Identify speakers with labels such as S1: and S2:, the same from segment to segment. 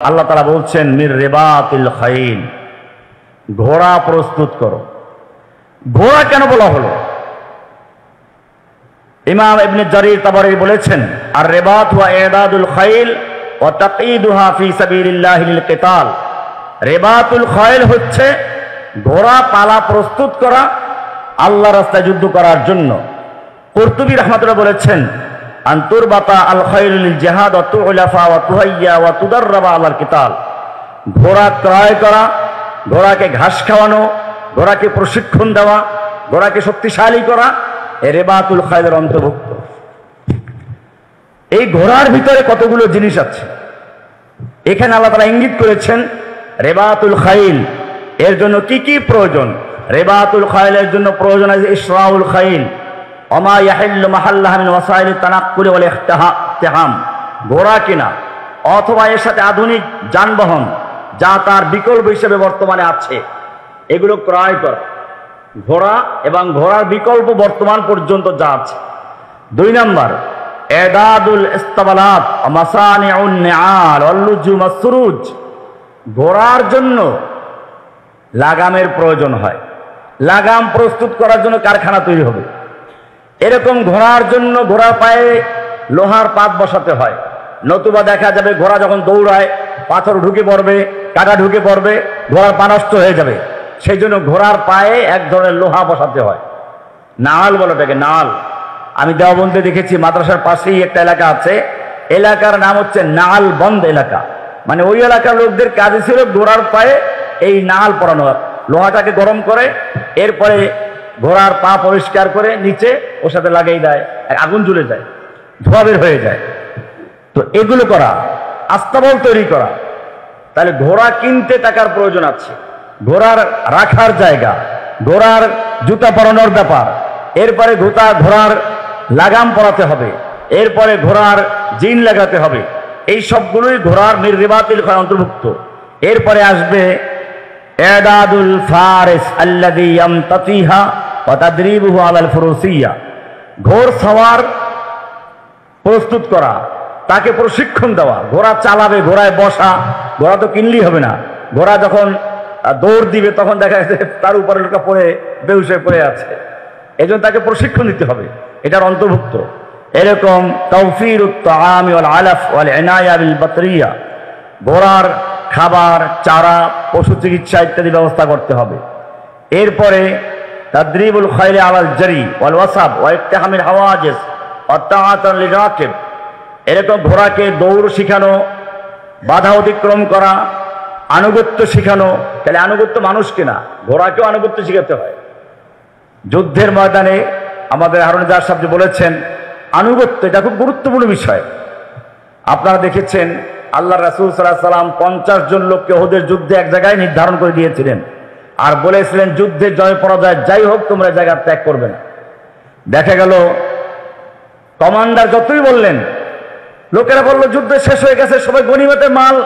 S1: আল্লাহ তাআলা বলছেন মির রিবাতিল খাইল, ঘোড়া প্রস্তুত করো। ঘোড়া কেন বলা হলো? ইমাম ইবনে জারির তাবারি বলেছেন আর রিবাত ওয়া ইদাদুল খাইল ওয়া তাকঈদুহা ফি সাবিলিল্লাহি লিল কিতাল। রিবাতুল খাইল হচ্ছে ঘোড়া পালা প্রস্তুত করা আল্লাহর রাস্তায় যুদ্ধ করার জন্য। কুরতুবী রাহমাতুল্লাহ বলেছেন আনতুরবাতা আল খাইল লিল জিহাদ ওয়া তুলাফা ওয়া তুহাইয়া ওয়া তুদাররাবা আলাল কিতাল। ঘোড়া ক্রয় করা, ঘোড়াকে ঘাস খাওয়ানো, ঘোড়াকে প্রশিক্ষণ দেওয়া, ঘোড়াকে শক্তিশালী করা এ রিবাতুল খাইলের অন্তর্ভুক্ত। এই ঘোড়ার ভিতরে কতগুলো জিনিস আছে এখানে আল্লাহ তাআলা ইঙ্গিত করেছেন। রিবাতুল খাইল এর জন্য কি কি প্রয়োজন? রিবাতুল খাইলের জন্য প্রয়োজন আছে ইসরাউল খাইল ওমা ইয়াহিল্লু মাহাল্লাহা মিন ওয়াসাইল তানাক্কুল ওয়াল ইহতিহাম। ঘোড়া কিনা অথবা এর সাথে আধুনিক যানবাহন যা তার বিকল্প হিসেবে বর্তমানে আছে এগুলো ক্রয় করা। ঘোড়া এবং ঘোড়ার বিকল্প বর্তমান পর্যন্ত যা আছে। 2 নম্বর এদাদুল ইস্তাবালাত মাসানিউন নিআল ওয়াল লুজুম আসরুজ। ঘোড়ার জন্য লাগামের প্রয়োজন হয়। লাগাম প্রস্তুত করার জন্য কারখানা তৈরি হবে। এরকম ঘোড়ার জন্য ঘোড়ার পায়ে লোহার পাত বসাতে হয়, নতুবা দেখা যাবে ঘোড়া যখন দৌড়ায় পাথর ঢুকে পড়বে, কাটা ঢুকে পড়বে, ঘোড়ার পা নষ্ট হয়ে যাবে। সেই জন্য ঘোড়ার পায়ে এক ধরনের লোহা বসাতে হয়, নাল বলে ওটাকে, নাল। আমি দেওবন্দে দেখেছি মাদ্রাসার পাশেই একটা এলাকা আছে, এলাকার নাম হচ্ছে নাল বন্ধ এলাকা। মানে ওই এলাকার লোকদের কাজে ছিল ঘোড়ার পায়ে এই নাল পরানো। লোহাটাকে গরম করে এরপরে ঘোড়ার পা পরিষ্কার করে নিচে ওর সাথে লাগিয়ে দেয়, আগুন জ্বলে যায়, ধোঁয়া বের হয়ে যায়। তো এগুলো করা, আস্তাবল তৈরি করা। তাহলে ঘোড়া কিনতে টাকার প্রয়োজন আছে, ঘোড়ার রাখার জায়গা, ঘোড়ার জুতা পরানোর ব্যাপার, এরপরে ঘোড়ার লাগাম পরাতে হবে, এরপরে ঘোড়ার জিন লাগাতে হবে। এই সবগুলোই ঘোড়ার মির রিবাতিল খাইল অন্তর্ভুক্ত। এরপরে আসবে এদাদুল ফারিস আল্লাযী ইয়ামতাতিহা ওয়া তাদরিবুহু আলাল ফুরুসিয়্যা। ঘোড় সওয়ার প্রস্তুত করা, তাকে প্রশিক্ষণ দেওয়া, ঘোড়া চালাবে, ঘোড়ায় বসা। ঘোড়া তো কিনলেই হবে না, ঘোড়া যখন দৌড় দিবে তখন দেখা যাচ্ছে তার উপরে লোকা পড়ে বেহুশ হয়ে পড়ে আছে, এজন্য তাকে প্রশিক্ষণ দিতে হবে, এটার অন্তর্ভুক্ত। এরকম তাওফীরুত তাআমি ওয়াল আলাফ ওয়াল ইনায়া বিল বাতরিয়া, ঘোড়ার খাবার, চারা, পশু চিকিৎসা ইত্যাদি ব্যবস্থা করতে হবে। এরপরে তাদরিবুল খাইলি আলাল জারি ওয়াল ওয়াসাব ওয়া ইফতিহামিল হাওয়াজিস ওয়া তাআতান লিরাকিব। এরকম ঘোড়াকে দৌড় শিখানো, বাধা অতিক্রম করা, আনুগত্য শিখানো। তাহলে আনুগত্য মানুষকে না, ঘোড়াকেও আনুগত্য শিখাতে হয়। যুদ্ধের ময়দানে আমাদের হারুন জাহাজ সাহেব বলেছেন আনুগত্য এটা খুব গুরুত্বপূর্ণ বিষয়। আপনারা দেখেছেন আল্লাহ রাসূল সাল্লাল্লাহু আলাইহি ওয়াসাল্লাম 50 জন লোককে ওহুদের যুদ্ধে এক জায়গায় নির্ধারণ করে দিয়েছিলেন আর বলেছিলেন যুদ্ধে জয় পরাজয় যাই হোক তোমরা জায়গা ত্যাগ করবে না। দেখা গেল কমান্ডার যতই বললেন, লোকেরা বলল যুদ্ধ শেষ হয়ে গেছে, সবাই গনিমতের মাল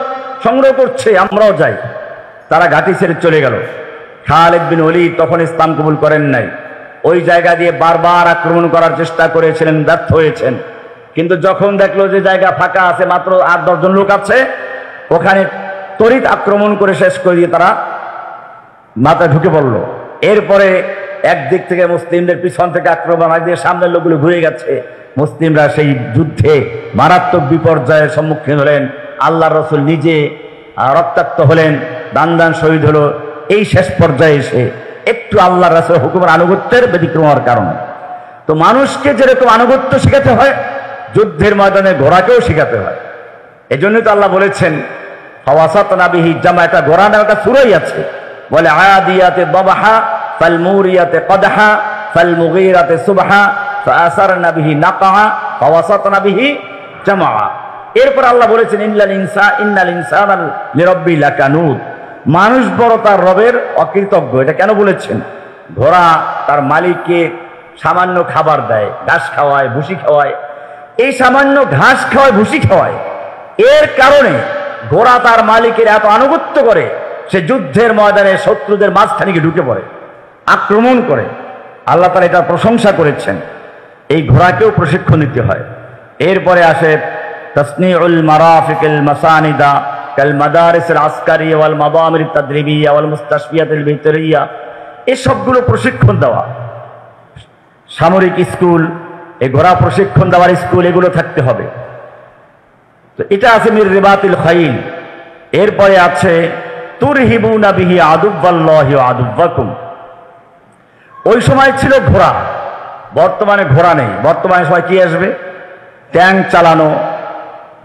S1: সংগ্রহ করছে, আমরাও যাই। তারা ঘাঁটি ছেড়ে চলে গেল। খালিদ বিন ওলীদ তখন ইসলাম কবুল করেন নাই। ওই জায়গা দিয়ে বারবার আক্রমণ করার চেষ্টা করেছিলেন, ব্যর্থ হয়েছেন। কিন্তু যখন দেখলো যে জায়গা ফাঁকা আছে, মাত্র 8-10 জন লোক আছে, ওখানে তড়িৎ আক্রমণ করে শেষ করে দিয়ে তারা মাথায় ঢুকে পড়ল। এরপরে একদিক থেকে মুসলিমদের পিছন থেকে আক্রমণ, একদিকে সামনের লোকগুলো ঘুরে গেছে। মুসলিমরা সেই যুদ্ধে মারাত্মক বিপর্যয়ের সম্মুখীন হলেন। আল্লাহর রাসূল নিজে রক্তাক্ত হলেন, দান শহীদ হলো। এই শেষ পর্যায়ে এসে একটু আল্লাহর রাসূলের হুকুমের আনুগত্যের ব্যতিক্রম হওয়ার কারণে। তো মানুষকে যেরকম আনুগত্য শেখাতে হয়, যুদ্ধের ময়দানে ঘোড়াকেও শেখাতে হয়। এই জন্যই তো আল্লাহ বলেছেন ফাওয়াসাতনা বিহি জামা, একটা ঘোড়া নামে একটা সূরাই আছে, বলে আদিয়াতে দাবহা ফাল মুরিয়াতে কদহা ফাল মুগীরাতে সুবহা ফাআসারনা বিহি নাকা ফাওয়াসাতনা বিহি জামা। এরপর আল্লাহ বলেছেন ইন্নাল ইনসানা লিরাব্বিহি লাকানুদ, মানুষ বড় তার রবের অকৃতজ্ঞ। এটা কেন বলেছেন? ঘোড়া তার মালিককে সামান্য খাবার দেয়, ঘাস খাওয়ায়, ভুসি খাওয়ায়। এই সামান্য ঘাস খাওয়ায়, ভুসি খাওয়ায়, এর কারণে ঘোড়া তার মালিকের এত আনুগত্য করে, সে যুদ্ধের ময়দানে শত্রুদের মাঝখানে ঢুকে পড়ে, আক্রমণ করে। আল্লাহ তাআলা এটার প্রশংসা করেছেন। এই ঘোড়াকেও প্রশিক্ষণ দিতে হয়। এরপরে আসে তাসনিউল মারাফিকিল মাসানিদা কাল মাদারিসিল আসকারিয়া ওয়াল মাদামির তাদরিবিয়া ওয়াল মুস্তাশফিয়াতিল ভিতরিয়া, এই সবগুলো প্রশিক্ষণ দেওয়া, সামরিক স্কুল, এই ঘোড়া প্রশিক্ষণ দেওয়ার স্কুল, এগুলো থাকতে হবে। তো এটা আছে মির রিবাতিল খাইল। এরপরে আছে তুরহিবুনা বিহি আদুব্বাল্লাহি ওয়া আদুব্বাকুম। ওই সময় ছিল ঘোড়া, বর্তমানে ঘোড়া নেই। বর্তমানে সময় কি আসবে? ট্যাঙ্ক চালানো,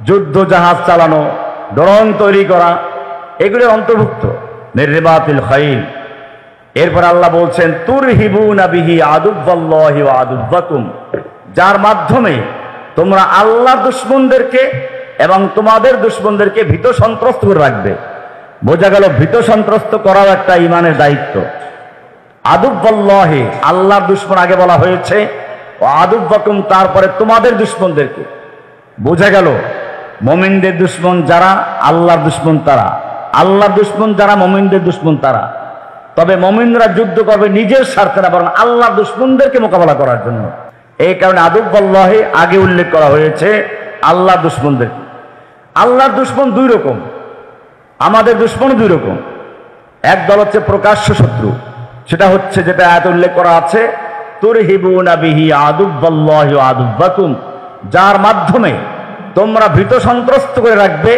S1: যুদ্ধ জাহাজ চালানো, ড্রোন তৈরি করা, এগুলো অন্তর্ভুক্ত মির রিবাতিল খাইল। এরপর আল্লাহ বলছেন তুরহিবুনা বিহি আদুব্বাল্লাহি ওয়া আদুব্বাকুম, যার মাধ্যমে তোমরা আল্লাহর দুশমনদেরকে এবং তোমাদের দুশমনদেরকে ভীত সন্ত্রস্ত করে রাখবে। বোঝা গেল ভীত সন্ত্রস্ত করাও একটা ঈমানের দায়িত্ব। আদুব্বাল্লাহি, আল্লাহর দুশমন আগে বলা হয়েছে, ও আদুব্বাকুম তারপরে তোমাদের দুশমনদেরকে। বোঝা গেল মুমিনদের দুশমন যারা, আল্লাহর দুশমন তারা, আল্লাহর দুশমন যারা, মুমিনদের দুশমন তারা। তবে মুমিনরা যুদ্ধ করবে নিজের স্বার্থে না, বরং আল্লাহর দুশমনদেরকে মোকাবেলা করার জন্য। এই কারণে আদুব্বাল্লাহি আগে উল্লেখ করা হয়েছে আল্লাহর দুশমনদেরকে। আল্লাহর দুশমন দুই রকম, আমাদের দুশমন দুই রকম। এক দল হচ্ছে প্রকাশ্য শত্রু, সেটা হচ্ছে যেটা আয়াতে উল্লেখ করা আছে তুরহিবুনা বিহি আদুব্বাল্লাহি ওয়া আদুব্বাকুম, যার মাধ্যমে তোমরা ভীত সন্ত্রস্ত করে রাখবে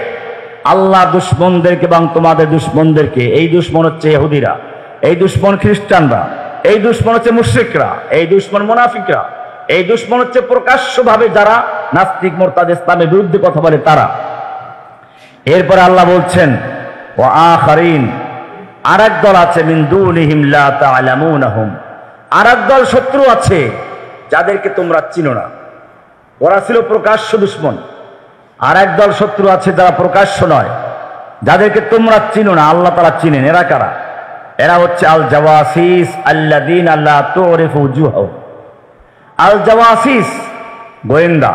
S1: আল্লাহ দুশমনদেরকে এবং তোমাদের দুশমনদেরকে। এই দুশমন হচ্ছে ইহুদিরা, এই দুশমন খ্রিস্টানরা, এই দুশমন হচ্ছে মুশরিকরা, এই দুশমন মুনাফিকরা, এই দুশমন হচ্ছে প্রকাশ্যভাবে যারা নাস্তিক মুরতাদ ইসলামের বিরুদ্ধে কথা বলে তারা। এরপরে আল্লাহ বলছেন ওয়া আখারিন, আরেক দল আছে মিন দুনিহিম লা তা'লামুনাহুম, আরেক দল শত্রু আছে যাদেরকে তোমরা চিনো না। ওরা ছিল প্রকাশ্য দুশমন। আরেক দল শত্রু আছে যারা প্রকাশ্য নয়, যাদেরকে তোমরা চিনো না, আল্লাহ তাআলা চিনেন। এরা কারা? এরা হচ্ছে আল জাওয়াসিস আল্লাযীনা লা তুরিফু উজুহাহুম। আল জাওয়াসিস গোয়েন্দা,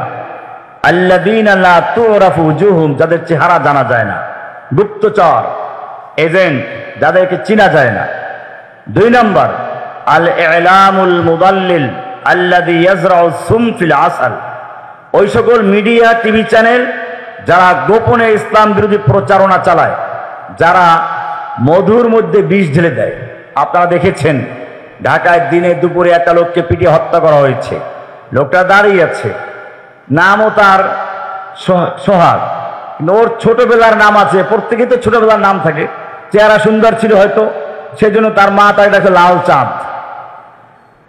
S1: আল্লাযীনা লা তুরাফু উজুহুম, যাদের চেহারা জানা যায় না, গুপ্তচর, এজেন্ট, যাদেরকে চিনা যায় না। দুই নম্বর আল ইলামুল মুদাল্লিল আল্লাযী ইয়াজরাউ সুম ফিল আসাল, ওই সকল মিডিয়া টিভি চ্যানেল যারা গোপনে ইসলাম বিরোধী প্রচারণা চালায়, যারা মধুর মধ্যে বিষ ঢেলে দেয়। আপনারা দেখেছেন ঢাকায় দিনে দুপুরে একটা লোককে পিটিয়ে হত্যা করা হয়েছে। লোকটা দাঁড়িয়ে আছে, নামও তার সোহাগ, ওর ছোটবেলার নাম আছে, প্রত্যেকে তো ছোটবেলার নাম থাকে। চেহারা সুন্দর ছিল হয়তো, সেজন্য তার মা তাকে ডাকে লাল চাঁদ।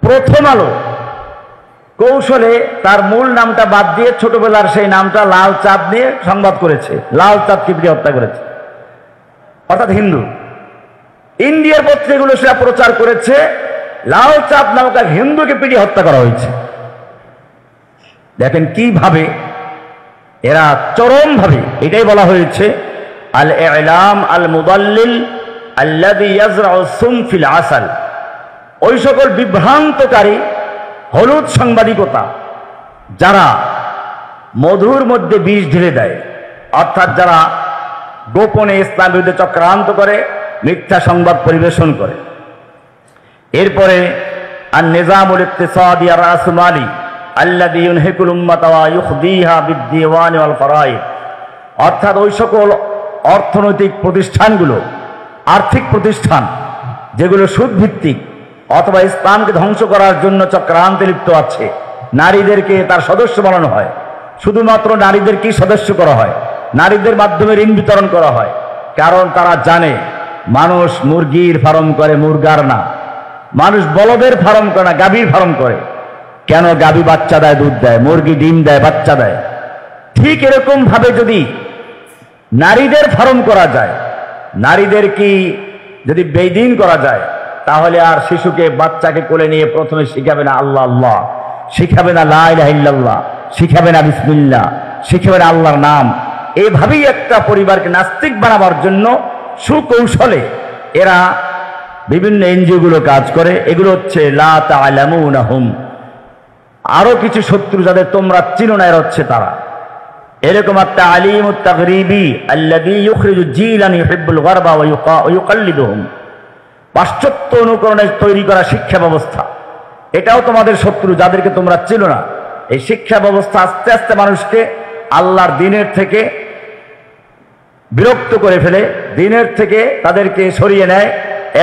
S1: প্রথম আলো কৌশলে তার মূল নামটা বাদ দিয়ে ছোটবেলার সেই নামটা লাল চাঁদ নিয়ে সংবাদ করেছে, লাল চাঁদকে পিটিয়ে হত্যা করেছে, অর্থাৎ হিন্দু। ইন্ডিয়ার পত্রিকাগুলো সেটা প্রচার করেছে লাল চাঁদ নামক এক হিন্দুকে পিটিয়ে হত্যা করা হয়েছে। দেখেন কিভাবে এরা চরমভাবে, এটাই বলা হয়েছে আল ইলাম আল মুদাল্লিল আল্লাযী ইয়াজরাউ সুম ফিল আসাল, ওই সকল বিভ্রান্তকারী হলুদ সাংবাদিকতা যারা মধুর মধ্যে বিষ ঢেলে দেয়, অর্থাৎ যারা গোপনে ইসলাম বিরুদ্ধে চক্রান্ত করে, মিথ্যা সংবাদ পরিবেশন করে। এরপরে আর নিজামুল ইকতিসাদি আর রাসমালি আল্লাযী ইউনহিকুল উম্মাতা ওয়া ইউখদিহা বিদ-দীওয়ান ওয়াল ফারাইদ, অর্থাৎ ওই সকল অর্থনৈতিক প্রতিষ্ঠানগুলো, আর্থিক প্রতিষ্ঠান যেগুলো সুদ ভিত্তিক অথবা ইসলামকে ধ্বংস করার জন্য চক্রান্তে লিপ্ত আছে, নারীদেরকে তার সদস্য বানানো হয়, শুধুমাত্র নারীদেরকেই সদস্য করা হয়, নারীদের মাধ্যমে ঋণ বিতরণ করা হয়। কারণ তারা জানে মানুষ মুরগির ফার্ম করে, মুরগার না। মানুষ বলদের ফার্ম করে না, গাভীর ফার্ম করে। কেন? গাভী বাচ্চা দেয়, দুধ দেয়, মুরগি ডিম দেয়, বাচ্চা দেয়। ঠিক এরকম ভাবে যদি নারীদের ফার্ম করা যায়, নারীদের কি যদি বেদিন করা যায়, তাহলে আর শিশুকে, বাচ্চাকে কোলে নিয়ে প্রথমে শিখাবে না আল্লাহ আল্লাহ, শিখাবে না লা ইলাহা ইল্লাল্লাহ, শিখাবে না বিসমিল্লাহ, শিখাবে না আল্লাহর নাম। এইভাবেই একটা পরিবারকে নাস্তিক বানাবার জন্য সুকৌশলে এরা বিভিন্ন এনজিওগুলো কাজ করে। এগুলো হচ্ছে লা তা'লামুনাহুম। আরো কিছু শত্রু যাদের তোমরা চিনো না, এরা হচ্ছে তারা। এরকম আত-তা'লিমুত তাগরিবি আল্লাযী ইউখরিজু জিলান ইউহিব্বুল গারবা ওয়া ইউকাল্লিদুহুম, পাশ্চাত্য অনুকরণে তৈরি করা শিক্ষা ব্যবস্থা, এটাও তোমাদের শত্রু যাদেরকে তোমরা চিনো না। এই শিক্ষা ব্যবস্থা আস্তে আস্তে মানুষকে আল্লাহর দ্বীনের থেকে বিরক্ত করে ফেলে, দিনের থেকে তাদেরকে সরিয়ে নেয়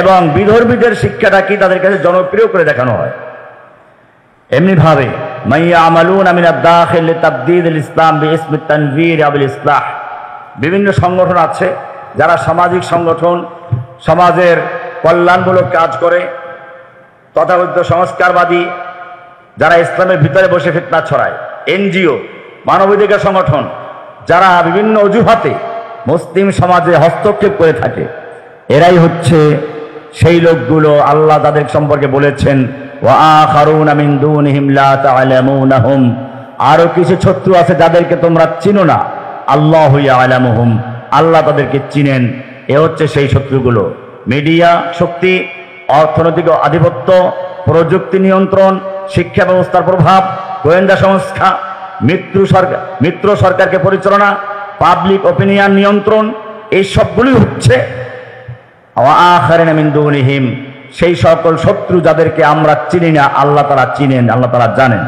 S1: এবং বিধর্মীদের শিক্ষাটা কি তাদের কাছে জনপ্রিয় করে দেখানো হয়। এমনিভাবে মাইয়া আমালুন আমিনাদ দাখিল তাবদীল ইসলাম বিইসমি তানভীর আবিল ইসলাহ, বিভিন্ন সংগঠন আছে যারা সামাজিক সংগঠন, সমাজের কল্যাণমূলক কাজ করে, তথাকথিত সংস্কারবাদী যারা ইসলামের ভিতরে বসে ফিতনা ছড়ায়, এনজিও মানবাধিকার সংগঠন যারা বিভিন্ন অজুহাতে মুসলিম সমাজে হস্তক্ষেপ করে থাকে, এরাই হচ্ছে সেই লোকগুলো। আল্লাহ তাদের সম্পর্কে বলেছেন ওয়া আখারুনা মিন দুনিহিম লা তা'লামুনাহুম, আরো কিছু শত্রু আছে যাদেরকে তোমরা চিনো না, আল্লাহু ইয়া'লামুহুম, আল্লাহ তাদেরকে চিনেন। এ হচ্ছে সেই শত্রুগুলো। মিডিয়া শক্তি, অর্থনৈতিক আধিপত্য, প্রযুক্তি নিয়ন্ত্রণ, শিক্ষা ব্যবস্থার প্রভাব, গোয়েন্দা সংস্থা, মিত্র সরকারকে পরিচালনা, পাবলিক ওপিনিয়ন নিয়ন্ত্রণ, এই সবগুলি হচ্ছে আখারিনা মিন দুনিহিম, সেই সকল শত্রু যাদেরকে আমরা চিনি না, আল্লাহ তাআলা চিনেন, আল্লাহ তাআলা জানেন।